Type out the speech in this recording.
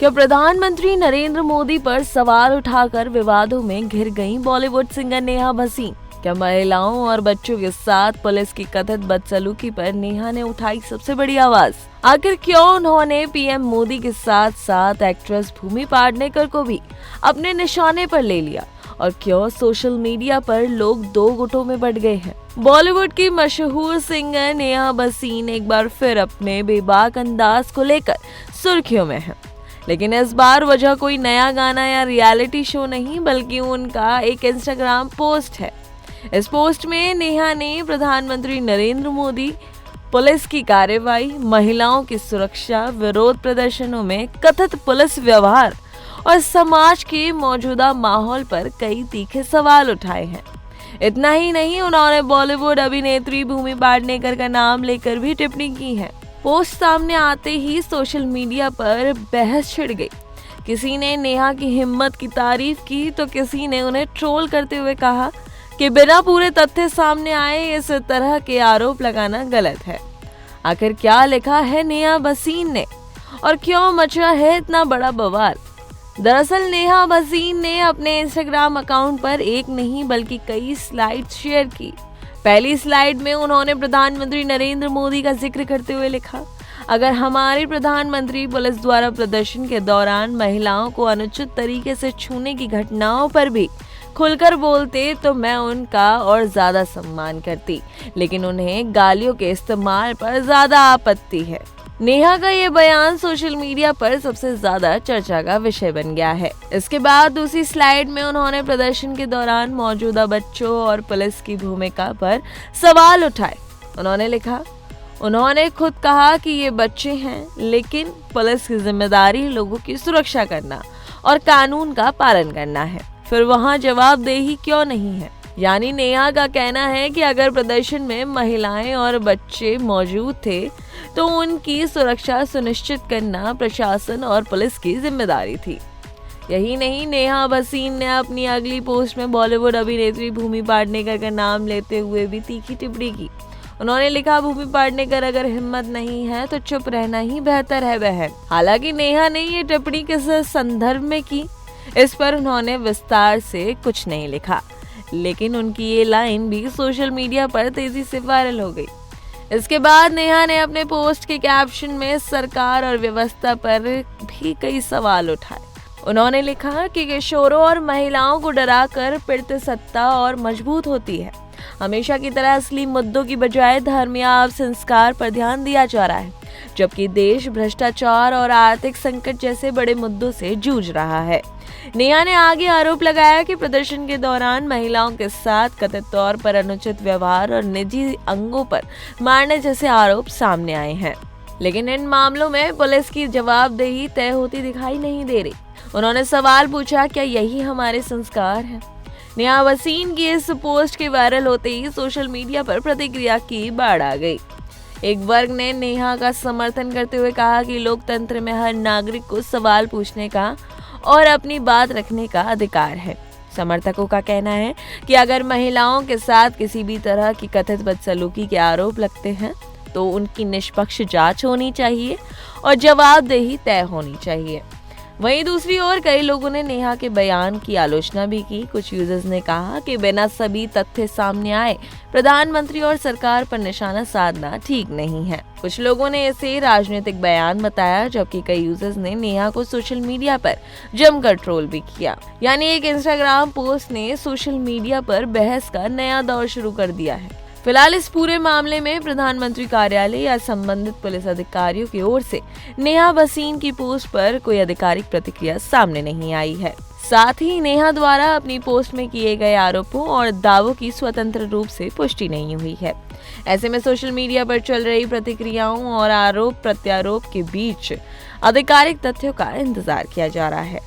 क्या प्रधानमंत्री नरेंद्र मोदी पर सवाल उठाकर विवादों में घिर गईं बॉलीवुड सिंगर नेहा भसीन? क्या महिलाओं और बच्चों के साथ पुलिस की कथित बदसलूकी पर नेहा ने उठाई सबसे बड़ी आवाज? आखिर क्यों उन्होंने पीएम मोदी के साथ साथ एक्ट्रेस भूमि पाडनेकर को भी अपने निशाने पर ले लिया? और क्यों सोशल मीडिया पर लोग दो गुटों में बंट गए हैं? बॉलीवुड की मशहूर सिंगर नेहा भसीन एक बार फिर अपने बेबाक अंदाज को लेकर सुर्खियों में है। लेकिन इस बार वजह कोई नया गाना या रियलिटी शो नहीं, बल्कि उनका एक इंस्टाग्राम पोस्ट है। इस पोस्ट में नेहा ने प्रधानमंत्री नरेंद्र मोदी, पुलिस की कार्रवाई, महिलाओं की सुरक्षा, विरोध प्रदर्शनों में कथित पुलिस व्यवहार और समाज के मौजूदा माहौल पर कई तीखे सवाल उठाए हैं। इतना ही नहीं, उन्होंने बॉलीवुड अभिनेत्री भूमि पाडनेकर का नाम लेकर भी टिप्पणी की है। पोस्ट सामने आते ही सोशल मीडिया पर बहस छिड़ गई। किसी ने नेहा की हिम्मत की तारीफ की तो किसी ने उन्हें ट्रोल करते हुए कहा कि बिना पूरे तथ्य सामने आए इस तरह के आरोप लगाना गलत है। आखिर क्या लिखा है नेहा भसीन ने और क्यों मचा है इतना बड़ा बवाल? दरअसल नेहा भसीन ने अपने इंस्टाग्राम अकाउंट पर एक नहीं बल्कि कई स्लाइड्स शेयर की। पहली स्लाइड में उन्होंने प्रधानमंत्री नरेंद्र मोदी का जिक्र करते हुए लिखा, अगर हमारे प्रधानमंत्री पुलिस द्वारा प्रदर्शन के दौरान महिलाओं को अनुचित तरीके से छूने की घटनाओं पर भी खुलकर बोलते तो मैं उनका और ज्यादा सम्मान करती, लेकिन उन्हें गालियों के इस्तेमाल पर ज्यादा आपत्ति है। नेहा का ये बयान सोशल मीडिया पर सबसे ज्यादा चर्चा का विषय बन गया है। इसके बाद दूसरी स्लाइड में उन्होंने प्रदर्शन के दौरान मौजूदा बच्चों और पुलिस की भूमिका पर सवाल उठाए। उन्होंने लिखा, उन्होंने खुद कहा कि ये बच्चे हैं, लेकिन पुलिस की जिम्मेदारी लोगों की सुरक्षा करना और कानून का पालन करना है। फिर वहाँ जवाबदेही क्यों नहीं है? यानी नेहा का कहना है कि अगर प्रदर्शन में महिलाएं और बच्चे मौजूद थे तो उनकी सुरक्षा सुनिश्चित करना प्रशासन और पुलिस की जिम्मेदारी थी। यही नहीं, नेहा भसीन ने अपनी अगली पोस्ट में बॉलीवुड अभिनेत्री भूमि पाडनेकर का नाम लेते हुए भी तीखी टिप्पणी की। उन्होंने लिखा, भूमि पाडनेकर अगर हिम्मत नहीं है तो चुप रहना ही बेहतर है बहन। हालांकि नेहा ने ये टिप्पणी किस संदर्भ में की, इस पर उन्होंने विस्तार से कुछ नहीं लिखा, लेकिन उनकी ये लाइन भी सोशल मीडिया पर तेजी से वायरल हो गई। इसके बाद नेहा ने अपने पोस्ट के कैप्शन में सरकार और व्यवस्था पर भी कई सवाल उठाए। उन्होंने लिखा कि किशोरों और महिलाओं को डराकर पिड़ित सत्ता और मजबूत होती है। हमेशा की तरह असली मुद्दों की बजाय धर्म या संस्कार पर ध्यान दिया जा रहा है, जबकि देश भ्रष्टाचार और आर्थिक संकट जैसे बड़े मुद्दों से जूझ रहा है। नेहा ने आगे आरोप लगाया कि प्रदर्शन के दौरान महिलाओं के साथ कथित तौर पर अनुचित व्यवहार और निजी अंगों पर मारने जैसे आरोप सामने आए हैं, लेकिन इन मामलों में पुलिस की जवाबदेही तय होती दिखाई नहीं दे रही। उन्होंने सवाल पूछा, क्या यही हमारे संस्कार हैं? नेहा भसीन की इस पोस्ट के वायरल होते ही सोशल मीडिया पर प्रतिक्रिया की बाढ़ आ गई। एक वर्ग ने नेहा का समर्थन करते हुए कहा कि लोकतंत्र में हर नागरिक को सवाल पूछने का और अपनी बात रखने का अधिकार है। समर्थकों का कहना है कि अगर महिलाओं के साथ किसी भी तरह की कथित बदसलूकी के आरोप लगते हैं तो उनकी निष्पक्ष जांच होनी चाहिए और जवाबदेही तय होनी चाहिए। वहीं दूसरी ओर कई लोगों ने नेहा के बयान की आलोचना भी की। कुछ यूजर्स ने कहा कि बिना सभी तथ्य सामने आए प्रधानमंत्री और सरकार पर निशाना साधना ठीक नहीं है। कुछ लोगों ने इसे राजनीतिक बयान बताया, जबकि कई यूजर्स ने नेहा को सोशल मीडिया पर जमकर ट्रोल भी किया। यानी एक इंस्टाग्राम पोस्ट ने सोशल मीडिया पर बहस का नया दौर शुरू कर दिया है। फिलहाल इस पूरे मामले में प्रधानमंत्री कार्यालय या संबंधित पुलिस अधिकारियों की ओर से नेहा भसीन की पोस्ट पर कोई आधिकारिक प्रतिक्रिया सामने नहीं आई है। साथ ही नेहा द्वारा अपनी पोस्ट में किए गए आरोपों और दावों की स्वतंत्र रूप से पुष्टि नहीं हुई है। ऐसे में सोशल मीडिया पर चल रही प्रतिक्रियाओं और आरोप प्रत्यारोप के बीच आधिकारिक तथ्यों का इंतजार किया जा रहा है।